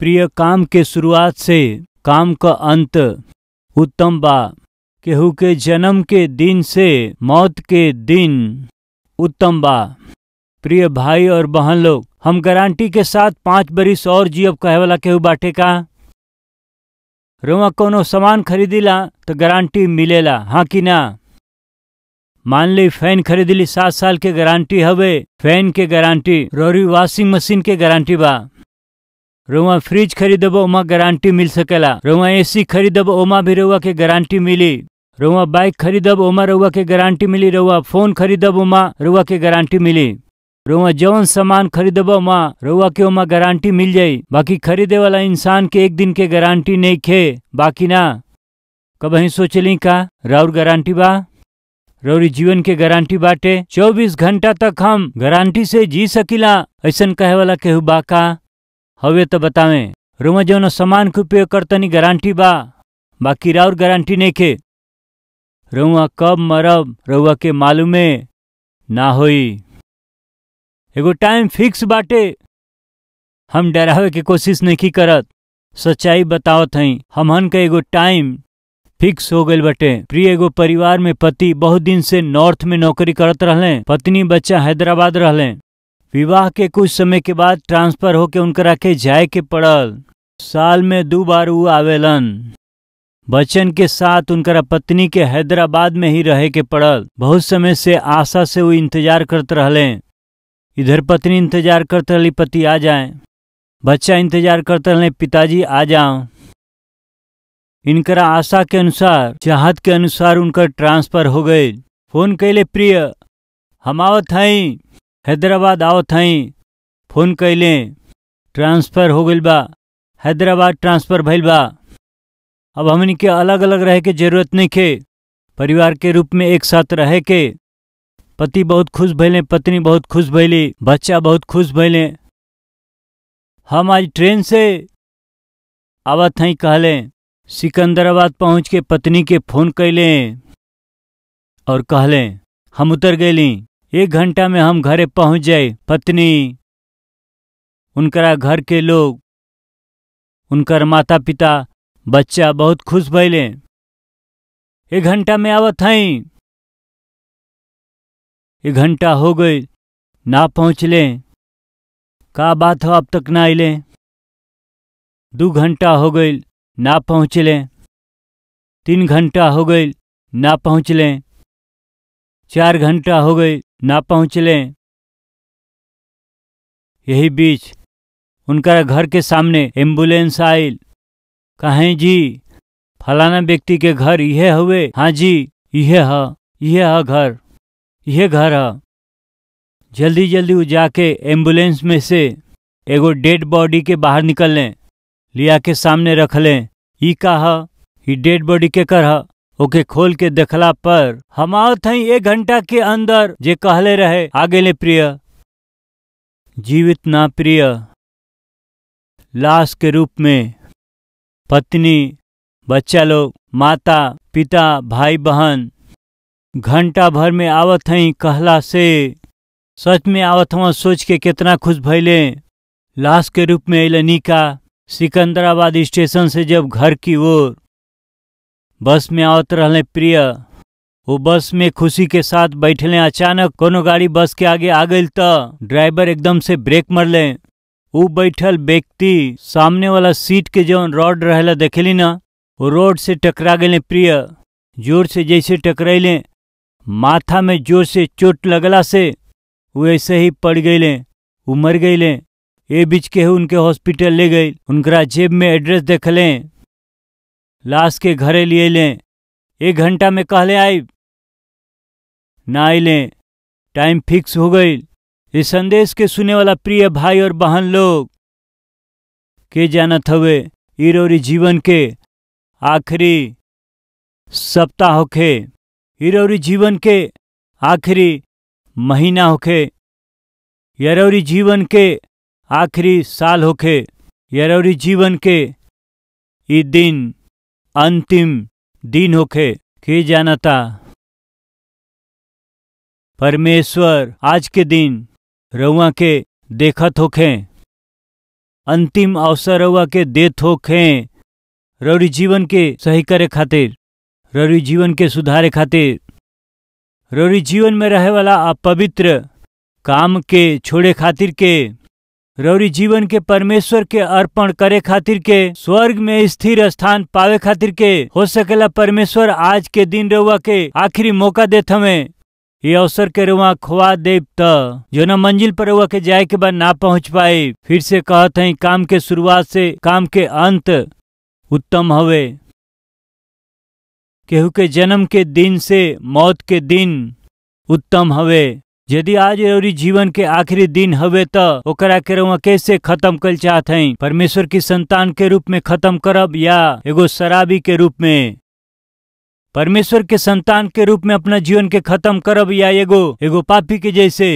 प्रिय, काम के शुरुआत से काम का अंत उत्तम बा। केहू के जन्म के दिन से मौत के दिन उत्तम बा। प्रिय भाई और बहन लोग, हम गारंटी के साथ 5 बरिस और जियब कहे वाला केहू बाटे का? रउआ कोनो सामान खरीदिला तो गारंटी मिलेला, हाँ कि ना? मान ली फैन खरीदिली, 7 साल के गारंटी हवे फैन के गारंटी। रोरी वॉशिंग मशीन के गारंटी बा। रउआ फ्रिज खरीदब ओमा गारंटी मिल सकेला। रउआ एसी खरीदब ओमा भी रउआ के गारंटी मिली। रउआ बाइक खरीदब ओमा रउआ के गारंटी मिली। रउआ फोन खरीदब ओमा रउआ के गारंटी मिली। रउआ जौन सामान खरीदब ओमा रउआ के ओमा गारंटी मिल जाई। बाकी खरीदे वाला इंसान के एक दिन के गारंटी नहीं खे, बाकी ना। कबही सोचली का राउर गारंटी बा? रउरी जीवन के गारंटी बाटे। 24 घंटा तक हम गारंटी से जी सकिला, ऐसन कहे वाला केहू बा का? हवे तो बतावे। रउआ जौन सामान के उपयोग करतनी गारंटी बा, बाकी राउर गारंटी नहीं खे। रउआ कब मरब रउआ के मालूमे ना होई। एगो टाइम फिक्स बाटे। हम डरावे के कोशिश नहीं करत, सच्चाई बतावत हई। हमहन का एगो टाइम फिक्स हो गइल बाटे। प्रिय, एगो परिवार में पति बहुत दिन से नॉर्थ में नौकरी करत रहले। पत्नी बच्चा हैदराबाद रहले। विवाह के कुछ समय के बाद ट्रांसफर होके उनकरा के जाए के पड़ल। साल में 2 बार वो आवेलन। बच्चन के साथ उनकरा पत्नी के हैदराबाद में ही रहे के पड़ल। बहुत समय से आशा से वो इंतजार करते रहले। इधर पत्नी इंतजार करते रहली पति आ जाए, बच्चा इंतजार करते रहले पिताजी आ जाओ। इनकरा आशा के अनुसार, चाहत के अनुसार उनका ट्रांसफर हो गए। फोन कैले, प्रिय हम आवत हई, हैदराबाद आवत हई। फोन कैले, ट्रांसफर हो गइल बा, हैदराबाद ट्रांसफर भइल बा। अब हमनी के अलग अलग रहे के जरूरत नहीं खे, परिवार के रूप में एक साथ रहे के। पति बहुत खुश भइले, पत्नी बहुत खुश भइली, बच्चा बहुत खुश भइले। हम आज ट्रेन से आवत हई कहले। सिकंदराबाद पहुंच के पत्नी के फोन कैले और कहले हम उतर गईली, 1 घंटा में हम घरे पहुंच जाए। पत्नी, उनकरा घर के लोग, उनकर माता पिता, बच्चा बहुत खुश भइले। 1 घंटा में आवत हई। 1 घंटा हो गई, ना पहुँचले। का बात हो अब तक ना आइले? 2 घंटा हो गई, ना पहुँचले। 3 घंटा हो गई, ना पहुँचले। 4 घंटा हो गई, ना पहुँचले। यही बीच उनका घर के सामने एम्बुलेंस आइल। कहें जी फलाना व्यक्ति के घर यह हुए? हाँ जी, यह घर, यह घर है। जल्दी जल्दी वो जाके एम्बुलेंस में से एगो डेड बॉडी के बाहर निकलने, लिया के सामने रख लें। ई का है? ई डेड बॉडी के कर है। ओके खोल के देखला पर हम आवत हई 1 घंटा के अंदर जे कहले रहे आगे ले प्रिय, जीवित ना प्रिय, लाश के रूप में। पत्नी, बच्चा लोग, माता पिता, भाई बहन घंटा भर में आवत हई कहला से सच में आवत हुआ सोच के कितना खुश भइले। लाश के रूप में अइलनी का। सिकंदराबाद स्टेशन से जब घर की ओर बस में आवत रहले प्रिय, वो बस में खुशी के साथ बैठले। अचानक कोनो गाड़ी बस के आगे आ गई तो ड्राइवर एकदम से ब्रेक मरले। वो बैठल व्यक्ति सामने वाला सीट के जौन रोड रहेला देखेली ना, वो रोड से टकरा गए प्रिय। जोर से जैसे टकराइले, माथा में जोर से चोट लगला से वो ऐसे ही पड़ गईले, वो मर गईले। ए बीच के उनके हॉस्पिटल ले गई। उनकरा जेब में एड्रेस देखले, लाश के घरे लिए ले। 1 घंटा में कहले आई, ना आइले। टाइम फिक्स हो गई। इस संदेश के सुने वाला प्रिय भाई और बहन लोग के जानत हवे, ई रउरी जीवन के आखिरी सप्ताह होखे, ई रउरी जीवन के आखिरी महीना होखे, या रउरी जीवन के आखिरी साल होखे, या रउरी जीवन के ई दिन अंतिम दिन होखे, के जानता। परमेश्वर आज के दिन रउआ के देखत होखे। अंतिम अवसर रउआ के देत होखे रउरी जीवन के सही करे खातिर, रउरी जीवन के सुधारे खातिर, रउरी जीवन में रहे वाला अपवित्र काम के छोड़े खातिर के, रउरी जीवन के परमेश्वर के अर्पण करे खातिर के, स्वर्ग में स्थिर स्थान पावे खातिर के। हो सकेला परमेश्वर आज के दिन रउआ के आखिरी मौका देत हमें। ये अवसर के रउआ खोआ देब त जो न मंजिल पर रउआ के जाए के बाद ना पहुंच पाए। फिर से कहत हैं, काम के शुरुआत से काम के अंत उत्तम हवे। केहू के जन्म के दिन से मौत के दिन उत्तम हवे। यदि आज रउरी जीवन के आखिरी दिन हवे त ओकरा के रउआ कैसे खत्म कर चाहत हैं? परमेश्वर की संतान के रूप में खत्म करब या एगो शराबी के रूप में? परमेश्वर के संतान के रूप में अपना जीवन के खत्म करब या एगो पापी के जैसे?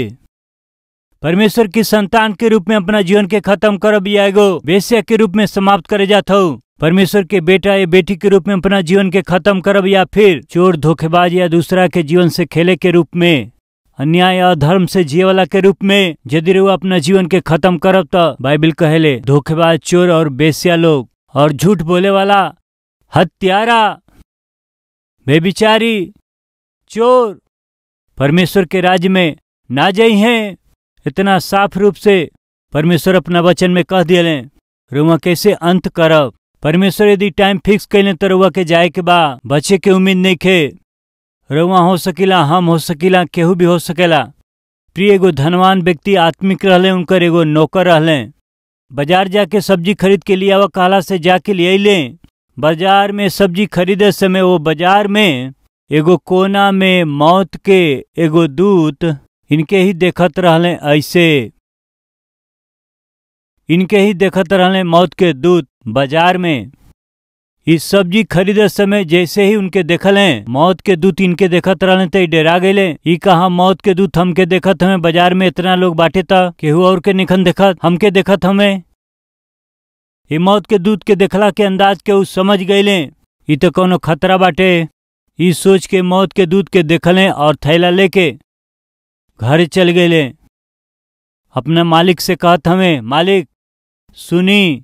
परमेश्वर की संतान के रूप में अपना जीवन के खत्म करब या एगो वेश्या के रूप में समाप्त करे जात हो? परमेश्वर के बेटा या बेटी के रूप में अपना जीवन के खत्म करब या फिर चोर, धोखेबाज या दूसरा के जीवन से खेले के रूप में, अन्याय या धर्म से जिये वाला के रूप में? यदि रउआ अपना जीवन के खत्म करब त बाइबल कहेले धोखेबाज, चोर और बेश्या लोग और झूठ बोले वाला, हत्यारा, बेविचारी, चोर परमेश्वर के राज्य में ना जाई हैं। इतना साफ रूप से परमेश्वर अपना वचन में कह दिए। रउआ कैसे अंत करब? परमेश्वर यदि टाइम फिक्स कैले तो रउआ के जाए के बा, बचे के उम्मीद नहीं खे। रउआ हो सकीला, हम हो सकीला, केहू भी हो सकेला। प्रिय एगो धनवान व्यक्ति आत्मिक रहले, उनकर एगो नौकर रहले। बाजार जाके सब्जी खरीद के लिए आवा कहला से जाके ले अइले। बाजार में सब्जी खरीदे समय वो बाजार में एगो कोना में मौत के एगो दूत इनके ही देखत रहले। ऐसे इनके ही देखत रहले मौत के दूत बाजार में। इस सब्जी खरीदे समय जैसे ही उनके देखल हैं मौत के दूत इनके देखत रहले तो डरा गए। ई कहा मौत के दूत हमके देखत हमें, बाजार में इतना लोग बाटे था, केहू और के निखन देखत, हमके देखत हमें। ये मौत के दूत के देखला के अंदाज के उ समझ गए ई तो कोनो खतरा बाटे। ई सोच के मौत के दूत के देखले और थैला लेके घर चल गए। अपना मालिक से कहत हमें, मालिक सुनी,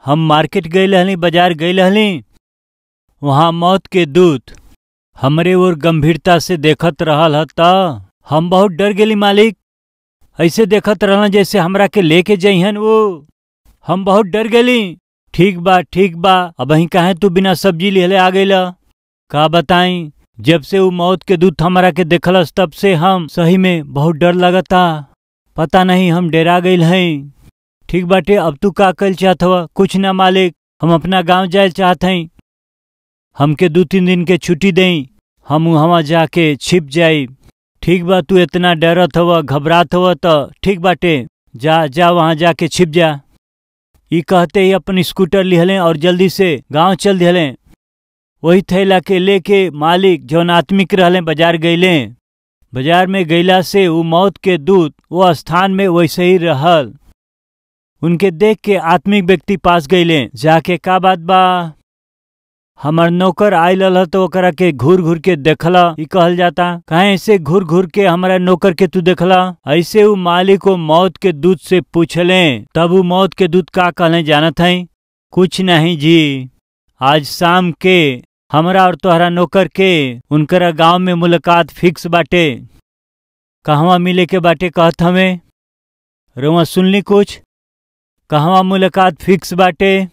हम मार्केट गए रहली, बाजार गए रहली, वहाँ मौत के दूत हमरे ओर गंभीरता से देखत रहल हता। हम बहुत डर गेली मालिक। ऐसे देखत रहल जैसे हमरा के लेके जइहन वो। हम बहुत डर गेली। ठीक बा ठीक बा, अब अहीं काहे तू बिना सब्जी लेले आ गइला? का बताई, जब से वो मौत के दूत हमरा के देखलस तब से हम सही में बहुत डर लगता। पता नहीं हम डरा गइल हैं। ठीक बाटे, अब तू का कल चाहत हवा? कुछ ना मालिक, हम अपना गांव जाए चाहत हई। हमके 2-3 दिन के छुट्टी दें, हम वहाँ जाके छिप जाई। ठीक बा, तू इतना डरत हवा, घबरात हवा तो ठीक बाटे, जा जा वहाँ जाके छिप जा। ये कहते ही अपन स्कूटर लिहलें और जल्दी से गांव चल दिहलें। वही थैला के लेके मालिक जौन आत्मिक रहलें बाजार गईले। बाजार में गईला से वो मौत के दूत वो स्थान में वैसे ही रहल। उनके देख के आत्मिक व्यक्ति पास गईले, जाके का बात बा? हमार नौकर आयल रहा तो ओकरा के घूर घूर के देखला। ई कहल जाता, काहे ऐसे घूर घूर के हमारा नौकर के तू देखला? ऐसे वो मालिक को मौत के दूत से पूछले। तब वो मौत के दूत का कहले जानत है? कुछ नहीं जी, आज शाम के हमरा और तोहरा नौकर के उनकरा गांव में मुलाकात फिक्स बाटे। कहवा मिले के बाटे कहत हमें? रउआ सुनली कुछ? कहवा मुलाकात फिक्स बाटे?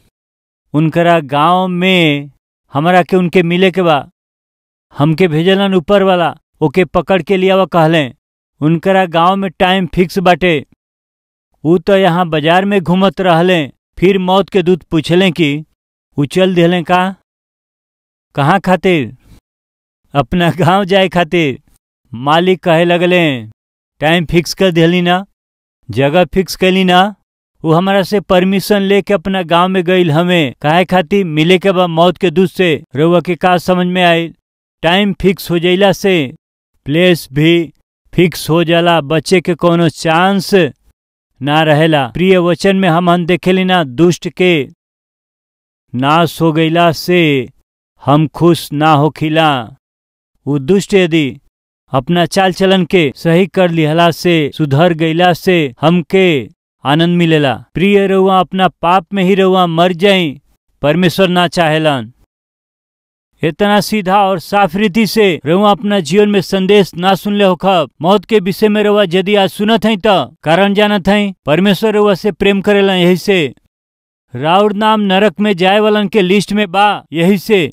उनकरा गांव में हमरा के उनके मिले के बा। हमके भेजलन ऊपर वाला, ओके पकड़ के लियावा कहले। उनकरा गांव में टाइम फिक्स बाटे। ऊ तो यहाँ बाजार में घूमत रहले। फिर मौत के दूत पूछले कि ऊ चल दिहले का? कहाँ खातिर? अपना गांव जाए खातिर। मालिक कहे लगले, टाइम फिक्स कर दिहली ना, जगह फिक्स कैली ना? वो हमारा से परमिशन लेके अपना गांव में गईल। हमें काहे खातिर मिले के बाद मौत के दूत से। रउआ के का समझ में आई? टाइम फिक्स हो जाइला से प्लेस भी फिक्स हो जाला, बच्चे के कोनो चांस ना रहेला। प्रिय वचन में हम देखेली ना, दुष्ट के नाश हो गईला से हम खुश ना होखिला। वो दुष्ट यदि अपना चाल चलन के सही कर लिहला से, सुधर गईला से हमके आनंद मिलेला। प्रिय रहुआ अपना पाप में ही रहुआ मर जाई, परमेश्वर ना चाहेलन। इतना सीधा और साफ रीति से रहुआ अपना जीवन में संदेश ना सुन ले होखब। मौत के विषय में रहुआ यदि आज सुनत है तो कारण जानत है परमेश्वर रहुआ से प्रेम करेला। यही से राउर नाम नरक में जाए वालन के लिस्ट में बा। यही से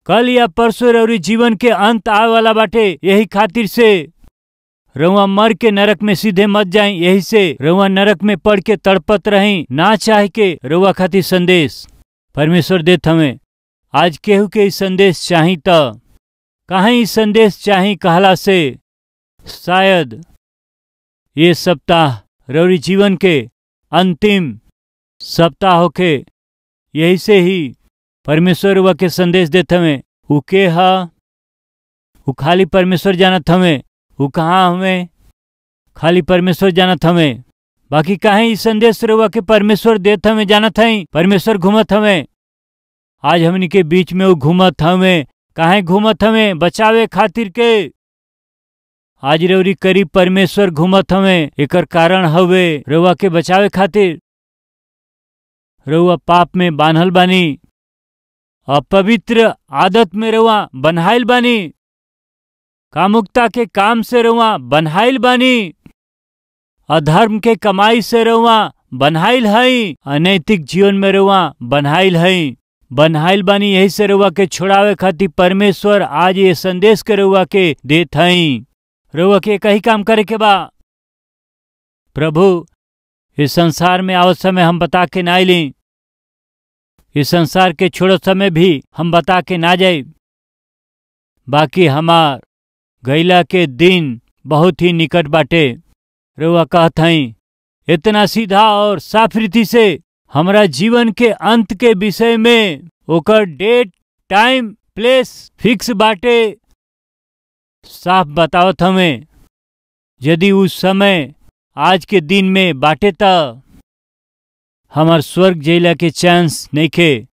कल या परसों रउरी जीवन के अंत आवे वाला बाटे। यही खातिर से रउआ मर के नरक में सीधे मत जाए। यही से रउआ नरक में पड़ के तड़पत रही ना चाह के रउआ खातिर संदेश परमेश्वर देत हमें। आज केहू के संदेश चाही त कहीं संदेश चाही कहला से शायद ये सप्ताह रउरी जीवन के अंतिम सप्ताह होके। यही से ही परमेश्वर व के संदेश देत हमें। उ के हा उ खाली परमेश्वर जानत हमें। उ कहाँ हमें खाली परमेश्वर जानत हमें। बाकी काहे ई संदेश रउआ के परमेश्वर देत हमें जानत हई। परमेश्वर घूमत हमें। आज हमनी के बीच में वो घूमत हमें। काहे घूमत हमें? बचावे खातिर के। आज रउरी करीब परमेश्वर घूमत हमें। एकर कारण हवे रउआ के बचावे खातिर। रउआ पाप में बांधल बानी, अपवित्र आदत में रउआ बन्हाइल बानी, कामुकता के काम से रउआ बन्हाइल बानी, अधर्म के कमाई से रउआ बन्हाइल हई, अनैतिक जीवन में रउआ बन्हाइल हई, बन्हाइल बानी। यही से रउआ के छोड़ावे खातिर परमेश्वर आज ये संदेश के रउआ के देत हई। रउआ के कही काम करे के बा। प्रभु इस संसार में आवत समय हम बता के ना आइली, इस संसार के छोड़त समय भी हम बता के ना जाए। बाकी हमार गैला के दिन बहुत ही निकट बाटे। रउआ कहत हई इतना सीधा और साफ रीति से हमरा जीवन के अंत के विषय में ओकर डेट टाइम प्लेस फिक्स बाटे। साफ बतावत हमें यदि उस समय आज के दिन में बाटे त हमार स्वर्ग जैला के चांस नइखे।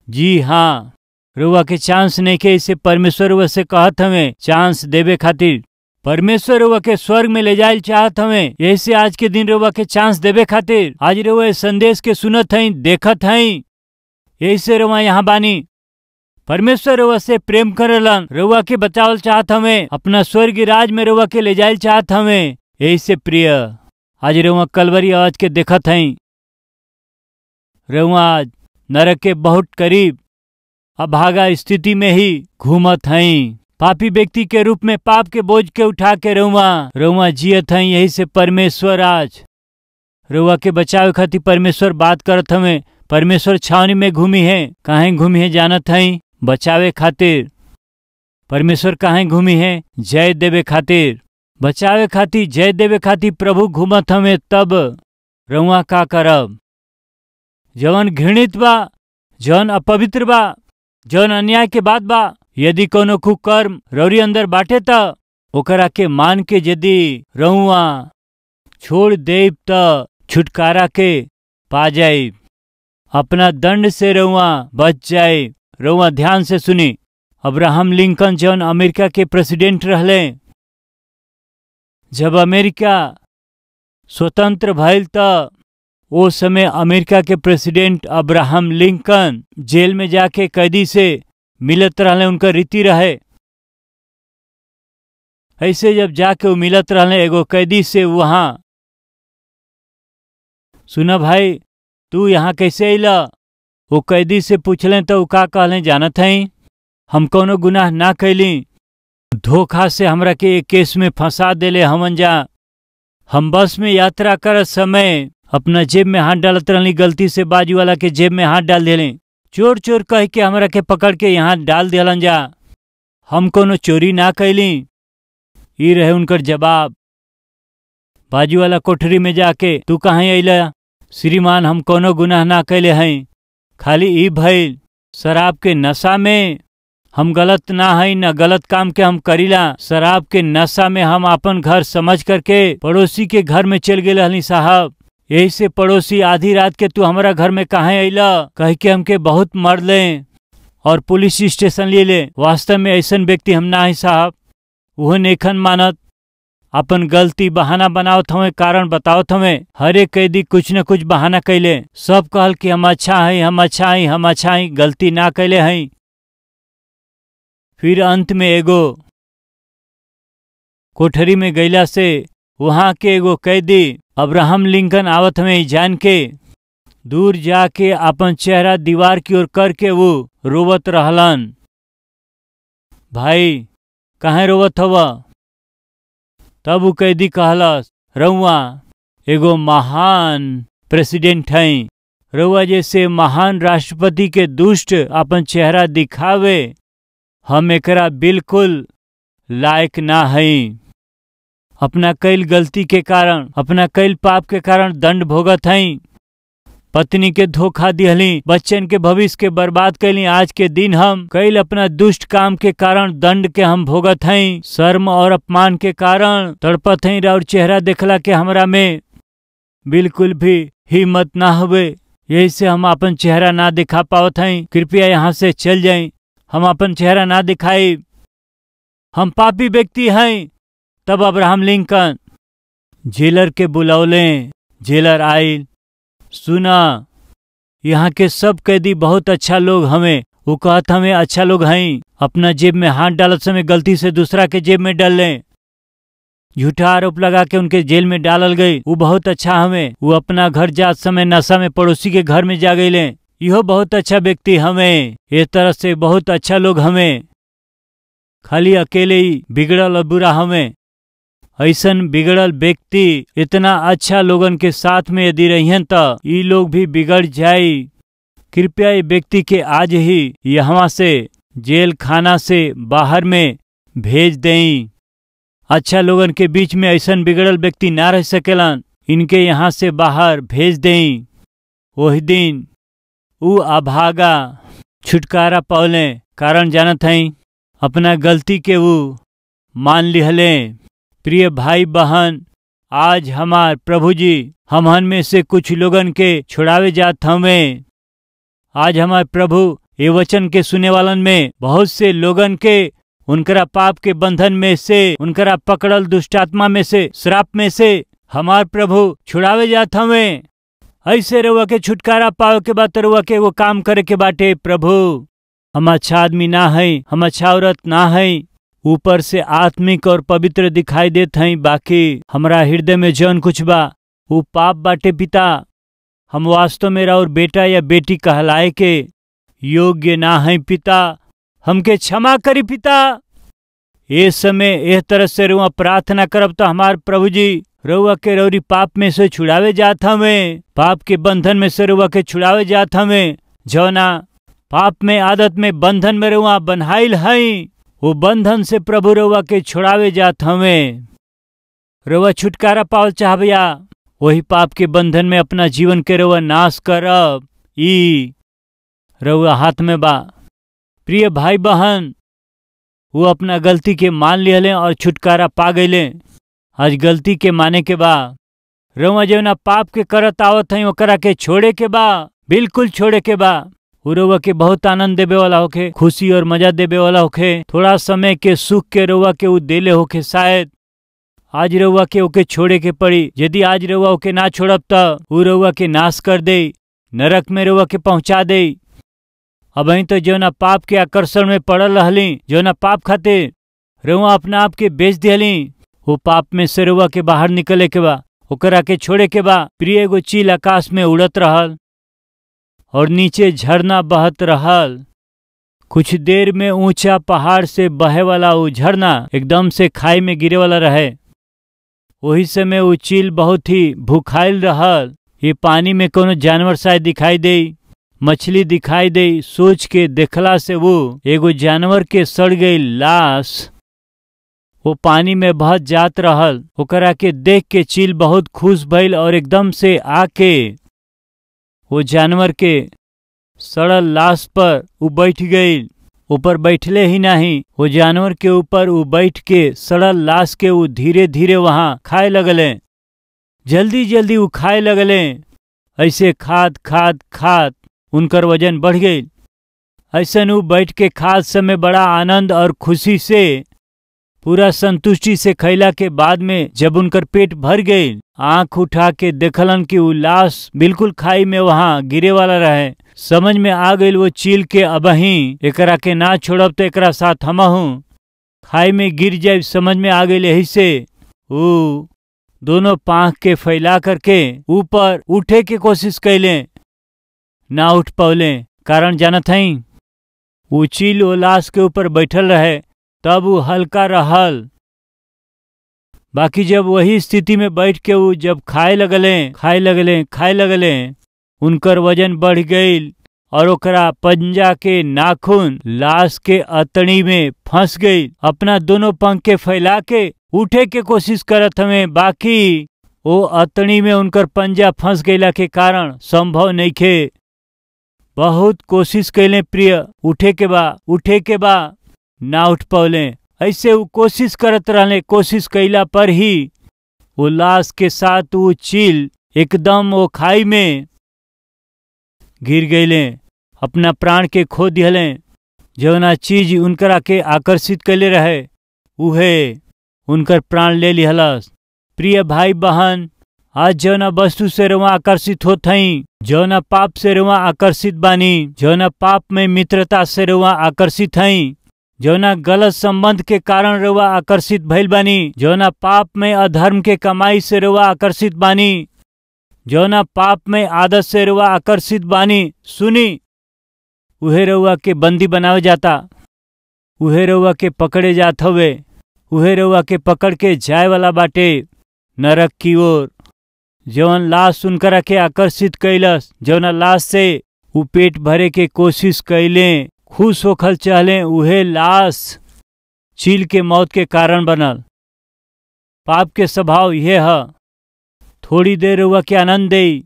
जी हाँ, रउआ के चांस नइखे। इसे परमेश्वर रउआ से कहत हमें चांस देवे खातिर। परमेश्वर रउआ के स्वर्ग में ले जाए चाहत हमें। यही से आज के दिन रउआ के चांस देवे खातिर आज रउआ संदेश के सुनत हई, देखत हई। यही से रउआ यहाँ बानी। परमेश्वर रउआ से प्रेम करेलन, रउआ के बचावल चाहत हमें, अपना स्वर्गीय राज में रउआ के ले जाए चाहत हमें। यही से प्रिय आज रउआ कलवरी आवाज के देखत हई। रउआ आज नरक के बहुत करीब अभागा स्थिति में ही घूमत हई। पापी व्यक्ति के रूप में पाप के बोझ के उठा के रउआ जियत हई। यही से परमेश्वर आज रउआ के बचाव खातिर परमेश्वर बात करत हमें। परमेश्वर छावनी में घूमी है। काहे घूमी है जानत हई? बचावे खातिर। परमेश्वर काहे घूमी है? जय देवे खातिर, बचावे खातिर, जय देवे खातिर प्रभु घूमत हमें। तब रउआ का करब? जवन घृणित बा, जवन अपवित्र बा, जवन अन्याय के बात बा, यदि कोनो कुकर्म रउरी अंदर बाटे त ओकरा के मान के यदि रउआ छोड़ देब त छुटकारा के पा जाए, अपना दंड से रउआ बच जाए। रउआ ध्यान से सुनी। अब्राहम लिंकन जौन अमेरिका के प्रेसिडेंट रहले, जब अमेरिका स्वतंत्र भइल त ओ समय अमेरिका के प्रेसिडेंट अब्राहम लिंकन जेल में जाके कैदी से मिलत रहले। उनका रीति रहे ऐसे जब जाके वो मिलत रहले एगो कैदी से, वहां सुना भाई तू यहाँ कैसे अइला? वो कैदी से पूछले तो का कहले जानत हई? हम कोनो गुनाह ना कैली, धोखा से हमरा के एक केस में फंसा देले हमन जा। हम बस में यात्रा करत समय अपना जेब में हाथ डालत रहली, गलती से बाजू वाला के जेब में हाथ डाल देले। चोर चोर कह के हमरा के पकड़ के यहाँ डाल दिलन जा। हम कोनो चोरी ना कैली। ई रहे उनकर जवाब। बाजू वाला कोठरी में जाके तू कहाँ अइला? श्रीमान हम कोनो गुनाह ना कैले हई, खाली ई भइल शराब के नशा में हम गलत ना हई, न गलत काम के हम करीला। शराब के नशा में हम अपन घर समझ करके पड़ोसी के घर में चल गए हनी साहब। यही से पड़ोसी आधी रात के तू हमारा घर में काहे अइला कह के हमके बहुत मार ले और पुलिस स्टेशन ले ले। वास्तव में ऐसन व्यक्ति हम ना है साहब। वो नेखन मानत अपन गलती बहाना बनावत हमें, कारण बतावत हमें। हर एक कैदी कुछ न कुछ बहाना कैले। सब कहल कि हम अच्छा हैं, हम अच्छा हैं, हम अच्छा हैं, गलती ना कैले हैं। फिर अंत में एगो कोठरी में गईला से वहां के एगो कैदी अब्राहम लिंकन आवत हमें जान के दूर जाके अपन चेहरा दीवार की ओर करके वो रोवत रहलन। भाई काहे रोवत हवा? तब वो कैदी कहलस, रउआ एगो महान प्रेसिडेंट हैं, रउआ जैसे महान राष्ट्रपति के दुष्ट अपन चेहरा दिखावे, हम एकरा बिल्कुल लायक ना हैं। अपना कैल गलती के कारण, अपना कैल पाप के कारण दंड भोगत हैं। पत्नी के धोखा दिहली, बच्चन के भविष्य के बर्बाद कैली। आज के दिन हम कैल अपना दुष्ट काम के कारण दंड के हम भोगत हैं। शर्म और अपमान के कारण तड़पत हैं। और चेहरा देखला के हमरा में बिल्कुल भी हिम्मत ना हुए, यही से हम अपन चेहरा ना दिखा पावत हैं। कृपया यहाँ से चल जाएं, हम अपन चेहरा ना दिखाई, हम पापी व्यक्ति हैं। तब अब्राहम लिंकन जेलर के बुलौले। जेलर आइल, सुना यहाँ के सब कैदी बहुत अच्छा लोग हमें। वो कहत हमें अच्छा लोग हैं। अपना जेब में हाथ डालत समय गलती से दूसरा के जेब में डाल लें, झूठा आरोप लगा के उनके जेल में डालल गई। वो बहुत अच्छा हमें। वो अपना घर जात समय नशा में पड़ोसी के घर में जा गईले, यहो बहुत अच्छा व्यक्ति हमें। इस तरह से बहुत अच्छा लोग हमें, खाली अकेले ही बिगड़ल और बुरा हमें। ऐसन बिगड़ल व्यक्ति इतना अच्छा लोगन के साथ में यदि रहियन तो ये लोग भी बिगड़ जाये। कृपया ये व्यक्ति के आज ही यहाँ से जेल खाना से बाहर में भेज दें। अच्छा लोगन के बीच में ऐसन बिगड़ल व्यक्ति ना रह सकेलन, इनके यहाँ से बाहर भेज दें। वही दिन वो अभागा छुटकारा पौले, कारण जानत हैं अपना गलती के वो मान लिहले। प्रिय भाई बहन, आज हमार प्रभु जी हमहन में से कुछ लोगन के छुड़ावे जात हमें। आज हमार प्रभु ये वचन के सुने वालन में बहुत से लोगन के उनकरा पाप के बंधन में से, उनकरा पकड़ल दुष्टात्मा में से, श्राप में से हमार प्रभु छुड़ावे जात हमें। ऐसे रउआ के छुटकारा पावे के बाद रउआ के वो काम करे के बाटे। प्रभु हम अच्छा आदमी ना है, हम अच्छा औरत ना है, ऊपर से आत्मिक और पवित्र दिखाई देत हैं, बाकी हमरा हृदय में जौन कुछ बा वो पाप बाटे। पिता हम वास्तव में और बेटा या बेटी कहलाए के योग्य ना है। पिता हमके क्षमा करी। पिता ये समय एह तरह से रुआ प्रार्थना करब तो हमार प्रभु जी रउआ के रौरी पाप में से छुड़ावे जात हमें, पाप के बंधन में से रउआ के छुड़ावे जात हमें। जौना पाप में आदत में बंधन में रउआ बन्हाइल हैं, वो बंधन से प्रभु रउआ के छुड़ावे जात हमें। रउआ छुटकारा पावल चाहबिया, वही पाप के बंधन में अपना जीवन के रउआ नाश करब, ई रउआ हाथ में बा। प्रिय भाई बहन, वो अपना गलती के मान लिहले और छुटकारा पा गईले। आज गलती के माने के बा, रउआ जौना पाप के करत आवत हैं ओकरा के छोड़े के बा, बिल्कुल छोड़े के बा। वो रउआ के बहुत आनंद देवे वाला होखे, खुशी और मजा देवे वाला होखे, थोड़ा समय के सुख के रउआ के वो देले होखे। शायद आज रउआ के ओके छोड़े के पड़ी। यदि आज रउआ ओके ना छोड़ब तो वो रउआ के नाश कर दे, नरक में रउआ के पहुंचा दे। अब तो जौना पाप के आकर्षण में पड़ल रहली, जौना पाप खातिर रउआ अपना आप के बेच दिहली, वो पाप में से रउआ के बाहर निकले के बा, ओकरा के छोड़े के बा। प्रिय एगो चील आकाश में उड़त रहल और नीचे झरना बहत रहल। कुछ देर में ऊंचा पहाड़ से बहे वाला वो झरना एकदम से खाई में गिरे वाला रहे। वही समय वो चील बहुत ही भूखाइल रहल। ये पानी में कोनो जानवर शायद दिखाई दे, मछली दिखाई दे, सोच के देखला से वो एगो जानवर के सड़ गई लाश वो पानी में बहत जात रहल। ओकरा के देख के चील बहुत खुश भइल और एकदम से आके वो जानवर के सड़ल लाश पर वो बैठ गई। ऊपर बैठले ही नहीं, वो जानवर के ऊपर वो बैठ के सड़ल लाश के वो धीरे धीरे वहां खाए लगले। जल्दी जल्दी वो खाए लगले। ऐसे खाद खाद खाद उनकर वजन बढ़ गई। ऐसा वो बैठ के खाद समय बड़ा आनंद और खुशी से पूरा संतुष्टि से खैला के बाद में जब उनकर पेट भर गई, आंख उठा के देखलन कि वो लाश बिल्कुल खाई में वहां गिरे वाला रहे। समझ में आ गई वो चील के अबही एकरा के ना छोड़ब तो एकरा साथ हमहू खाई में गिर जाए। समझ में आ गई। यही से वो दोनों पांख के फैला करके ऊपर उठे के कोशिश कैले, ना उठ पौले। कारण जानत हई, वो चील वो लाश के ऊपर बैठल रहे तब वो हल्का रहल। बाकी जब वही स्थिति में बैठ के वो जब खाए लगले उनकर वजन बढ़ गई और ओकरा पंजा के नाखून लाश के अतड़ी में फंस गई। अपना दोनों पंख के फैला के उठे के कोशिश करत हमें, बाकी वो अतड़ी में उनकर पंजा फंस गईला के कारण संभव नहीं खे। बहुत कोशिश कैले प्रिय, उठे के बा ना उठ पौले। ऐसे वो कोशिश करत रहले। कोशिश कैला पर ही वो लाश के साथ वो चील एकदम वो खाई में गिर गईले, अपना प्राण के खो दिहले। जौना चीज उनकरा के आकर्षित कैले रहे उहे उनकर प्राण ले लिहलस। प्रिय भाई बहन, आज जौना वस्तु से रुआ आकर्षित होत हई, जौना पाप से रुआ आकर्षित बानी, जौना पाप में मित्रता से रुआ आकर्षित हई, जौना गलत संबंध के कारण रुआ आकर्षित भइल बानी, जौना पाप में अधर्म के कमाई से रुआ आकर्षित बानी, जौना पाप में आदत से रुआ आकर्षित बानी, सुनी उहे रुआ के बंदी बनावे जाता, उहे रुआ के पकड़े जात हवे, उहे रुआ के पकड़ के जाए वाला बाटे नरक की ओर। जौन लाश उनकरा के आकर्षित कैलस, जौना लाश से उ पेट भरे के कोशिश कैले, खुश होखल चाहले, उहे लाश चील के मौत के कारण बनल। पाप के स्वभाव यह है, थोड़ी देर रुआ के आनंद दे,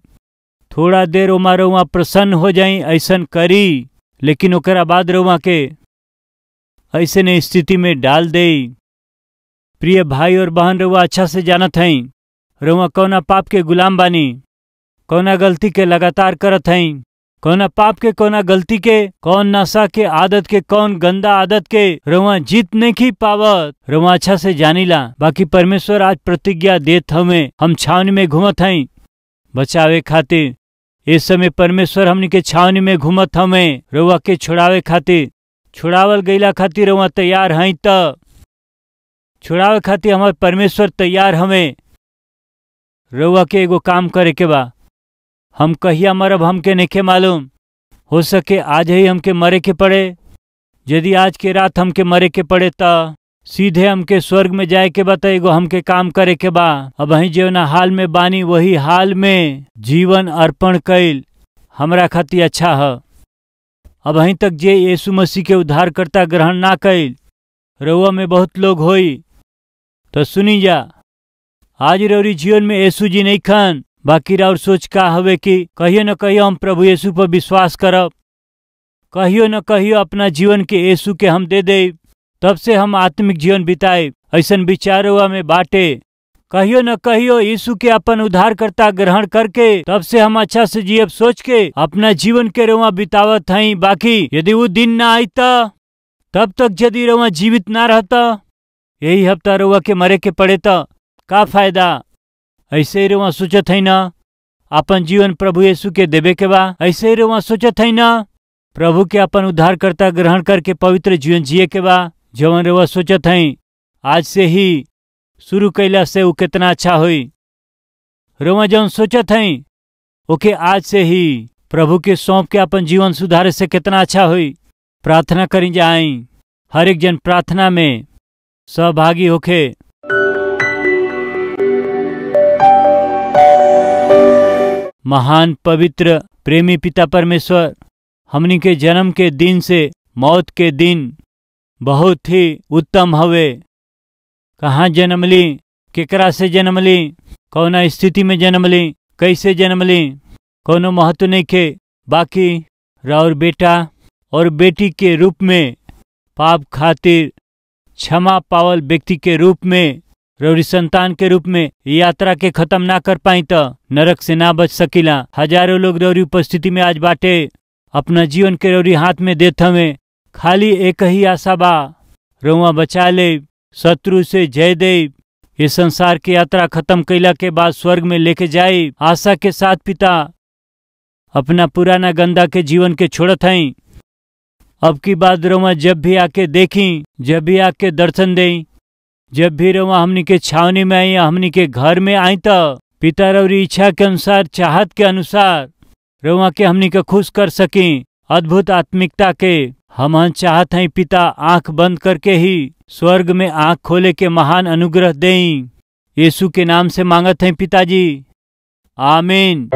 थोड़ा देर रुआ प्रसन्न हो जाई, ऐसन करी, लेकिन ओकरा बाद रुआ के ऐसे स्थिति में डाल दे। प्रिय भाई और बहन, रुआ अच्छा से जानत हई रुआ कौना पाप के गुलाम बानी, कौना गलती के लगातार करत हई, कौना पाप के, कौना गलती के, कौन नशा के आदत के, कौन गंदा आदत के रुआ जीत नहीं की पावत, रुआ अच्छा से जानीला। बाकी परमेश्वर आज प्रतिज्ञा देत हमें, हम छावनी में घूमत हई बचावे खातिर। इस समय परमेश्वर हमनी के छावनी में घूमत हमें रुआ के छुड़ावे खातिर। छुड़ावल गईला खातिर रुआ तैयार हई त छुड़ावे खातिर हमारे परमेश्वर तैयार हमें। रुआ के एगो काम करे के बा, हम कहिया मरब हमके नइखे मालूम, हो सके आज ही हमके मरे के पड़े। यदि आज के रात हमके मरे के पड़े त सीधे हमके स्वर्ग में जाए के बा, त एगो हमके काम करे के बा। अब वही जौना हाल में बानी वही हाल में जीवन अर्पण कैल हमरा खातिर अच्छा है। अब वहीं तक जे यीशु मसीह के उद्धारकर्ता ग्रहण ना कैल रउआ में बहुत लोग होई, तो सुनी जा, आज रउरी जीवन में यीशु जी नहीं खन। बाकी राउर सोच का हवे कि कहियो न कहियो हम प्रभु यीशु पर विश्वास करब, कहियो न कहियो अपना जीवन के यीशु के हम दे दे, तब से हम आत्मिक जीवन बिताए। ऐसन विचार हुआ में बाटे, कहियो न कहियो यीशु के अपन उद्धारकर्ता ग्रहण करके तब से हम अच्छा से जियब सोच के अपना जीवन के रुआ बितावत हई। बाकी यदि वो दिन ना आई तब तक यदि रुआ जीवित ना रहता, यही हफ्ता रुआ के मरे के पड़े तो का फायदा। ऐसे ही रुआ सोचत है ना अपन जीवन प्रभु यीशु के देवे के बा। ऐसे ही रुआ सोचत है ना प्रभु के अपन उद्धारकर्ता ग्रहण करके पवित्र जीवन जिए के बा। जवन रुआ सोचत है आज से ही शुरू कैला से वो कितना अच्छा हुई। रुआ जवन सोचत है ओके आज से ही प्रभु के सौंप के अपन जीवन सुधारे से कितना अच्छा हुई। प्रार्थना करी जाए, हर एक जन प्रार्थना में सहभागी होके। महान पवित्र प्रेमी पिता परमेश्वर, हमनी के जन्म के दिन से मौत के दिन बहुत ही उत्तम हवे। कहाँ जन्म ली, केकरा से जन्म ली, कौना स्थिति में जन्म ली, कैसे जन्म ली, कोनो महत्व नहीं के। बाकी राउर बेटा और बेटी के रूप में, पाप खातिर क्षमा पावल व्यक्ति के रूप में, रौरी संतान के रूप में यात्रा के खत्म ना कर पाई तो नरक से ना बच सकीला। हजारों लोग रौरी उपस्थिति में आज बाटे, अपना जीवन के रौरी हाथ में देत हमें। खाली एक ही आशा बा, रउआ बचा ले, शत्रु से जय दे, इस संसार की यात्रा खत्म कैला के बाद स्वर्ग में लेके जाए। आशा के साथ पिता अपना पुराना गंदा के जीवन के छोड़त हैं। अब की बात रउआ जब भी आके देखी, जब भी आके दर्शन दें, जब भी रउआ हमनी के छावनी में आई, हमनी के घर में आई, तो पिता रउरी इच्छा के अनुसार, चाहत के अनुसार रउआ के हमनी के खुश कर सकी। अद्भुत आत्मिकता के हम चाहत हैं पिता, आंख बंद करके ही स्वर्ग में आंख खोले के महान अनुग्रह दें। यीशु के नाम से मांगत हैं पिताजी, आमीन।